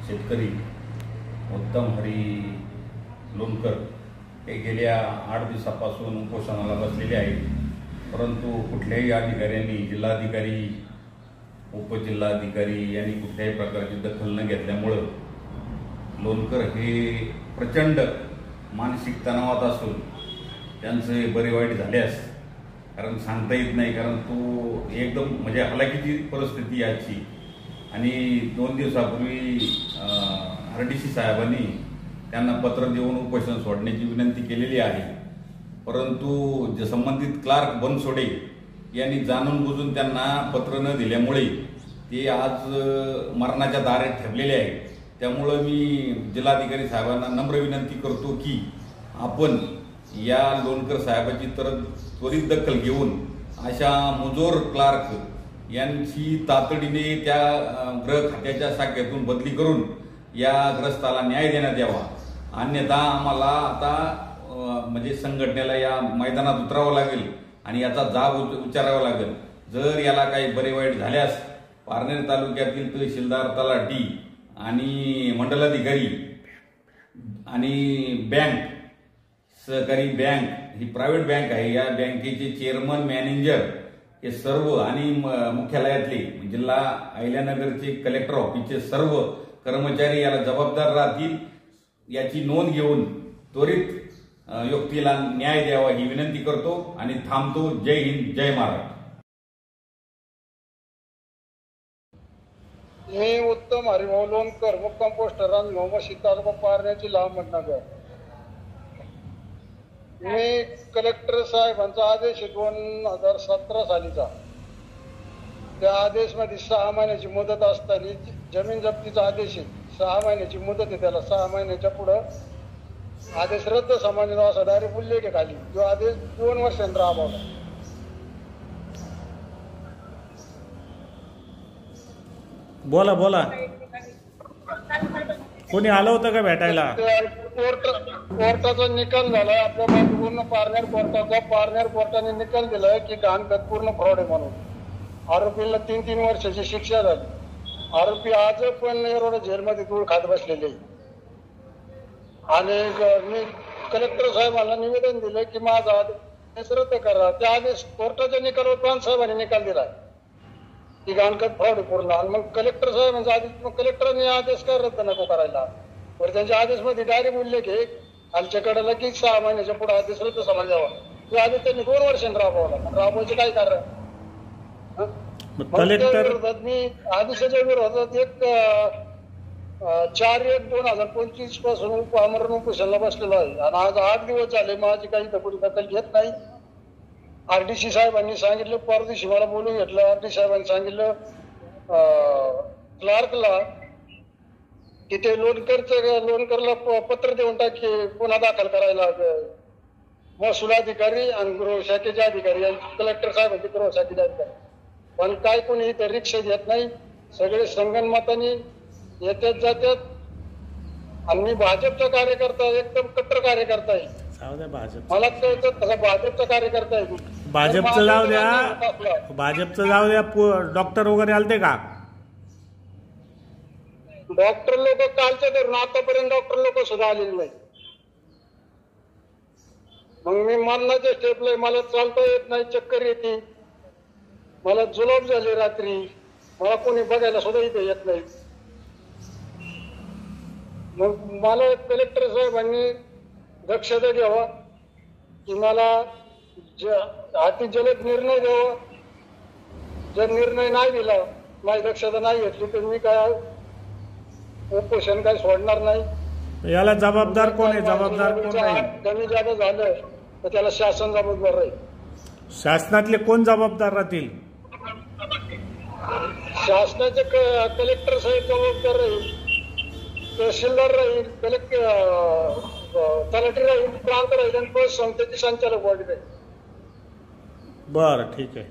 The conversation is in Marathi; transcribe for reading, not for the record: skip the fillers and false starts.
शेतकरी उत्तम हरी लोणकर हे गेल्या 8 दिवसापासून उपोषणाला बसलेले आहेत. परंतु कुठल्याही अधिकाऱ्यांनी, जिल्हाधिकारी, उपजिल्हाधिकारी यांनी कुठल्याही प्रकारची दखल न घेतल्यामुळं लोणकर हे प्रचंड मानसिक तणावात असून त्यांचे बरे वाईट झाल्यास, कारण सांगता येत नाही, कारण तो एकदम म्हणजे हलाखीची परिस्थिती याची. आणि 2 दिवसापूर्वी RDC साहेबांनी त्यांना पत्र देऊन उपोषण सोडण्याची विनंती केलेली आहे. परंतु जे संबंधित क्लार्क बनसोडे यांनी जाणून बुजून त्यांना पत्र न दिल्यामुळे ते आज मरणाच्या दारात ठेवलेले आहेत. त्यामुळं मी जिल्हाधिकारी साहेबांना नम्र विनंती करतो की आपण या लोणकर साहेबाची त्वरित दखल घेऊन अशा मुजोर क्लार्क यांची तातडीने त्या गृह खात्याच्या शाखेतून बदली करून या ग्रस्ताला न्याय देण्यात यावा. अन्यथा आम्हाला आता म्हणजे संघटनेला या मैदानात उतरावं लागेल आणि याचा जाब विचारावा लागेल. जर याला काही बरे वाईट झाल्यास पारनेर तालुक्यातील तहसीलदार, तलाठी आणि मंडलाधिकारी आणि बँक, सहकारी बँक ही प्रायव्हेट बँक आहे, या बँकेचे चेअरमन, मॅनेजर हे सर्व आणि मुख्यालयातले जिल्हा अहिल्यानगरचे कलेक्टर ऑफिसचे सर्व कर्मचारी याला जबाबदार राहतील याची नोंद घेऊन त्वरित व्यक्तीला न्याय द्यावा ही विनंती करतो आणि थांबतो. जय हिंद, जय महाराष्ट्र. मी उत्तम हरिभाऊ लोणकर, मुक्काम पोस्ट रांजगाव, मशीद तालुका पारनेर, जिल्हा अहमदनगर. मी कलेक्टर साहेबांचा आदेश 2017 सालीचा, त्या आदेशमध्ये 6 महिन्याची मुदत असताना जमीन जप्तीचा आदेश आहे. 6 महिन्याची मुदत आहे त्याला. 6 महिन्याच्या पुढं आदेश रद्द समजला असा डायरेक्ट उल्लेख आहे खाली. जो आदेश 2 वर्षांनी राबवला. बोला बोला. कोणी आलं होतं का भेटायला? कोर्टाचा निकाल झाला आपल्या पूर्ण पारनेर कोर्टाचा. पारनेर कोर्टाने निकाल दिलाय की गहाणखत पूर्ण फ्रॉड आहे म्हणून. आरोपीला 3-3 वर्षाची शिक्षा झाली. आरोपी आज पण एरोडा जेलमध्ये धूळ खात बसलेले. आणि मी कलेक्टर साहेबांना निवेदन दिलं की माझा आदेश रद्द करा. त्या आदेश कोर्टाच्या निकालावर प्रांत साहेबांनी निकाल दिलाय की गहाणखत फ्रॉड पूर्ण. आणि मग कलेक्टर साहेबांचा आदेश, मग कलेक्टरांनी आदेश का रद्द नको करायला? तर त्यांच्या आदेशमध्ये डायरेक्ट उल्लेख आहे खालच्या कडेला की 6 महिन्याच्या पुढे आदेश रद्द समजावा. तो आदेश त्यांनी 2 वर्षांनी राबवला. राबवायचे काय कारण? मी आदेशाच्या विरोधात 4/1/2025 पासून आमरण उपोषणाला बसलेलो आहे. आणि आज 8 दिवस झाले माझी काही दखल घेत नाही. RDC साहेबांनी सांगितलं, परदिवशी मला बोलून घेतलं. RDC साहेबांनी सांगितलं क्लार्कला की ते लोणकरला पत्र देऊन टाकी गुन्हा दाखल करायला. महसूल अधिकारी आणि गृह शाखेचे अधिकारी, कलेक्टर साहेबांचे गृह शाखेचे अधिकारी. पण काय कोणी इथे रिक्षा घेत नाही. सगळे संगनमताने येतात जातात. आणि मी भाजपचा कार्यकर्ता, एकदम कट्टर कार्यकर्ता आहे. मला कळतं तसा भाजपचा कार्यकर्ता आहे. भाजपचं जाऊ द्या, भाजपचं जाऊ द्या. डॉक्टर वगैरे आलते का? डॉक्टर लोक कालच्या धरून आतापर्यंत डॉक्टर लोक सुद्धा आलेले नाही. मग मी मरणाच्या स्टेपला, मला चालता येत नाही, चक्कर येते, मला जुलाब झाले रात्री. मला कोणी बघायला सुद्धा इथे येत नाही. मग मला कलेक्टर साहेबांनी दक्षता घ्यावा की मला अति जलद निर्णय द्यावा. जर निर्णय नाही दिला, माझी दक्षता नाही घेतली तर मी काय उपोषण काय सोडणार नाही. याला जबाबदार कोण आहे? जबाबदार कोण नाही? कमी जादा झालं तर त्याला शासन जबाबदार राहील. शासनातले कोण जबाबदार राहतील? शासनाचे कलेक्टर साहेब जबाबदार राहील, तहसीलदार राहील, तलाठी राहील, प्रांत राहील आणि संस्थेची संचालक बॉडी राहील. बरं, ठीक आहे.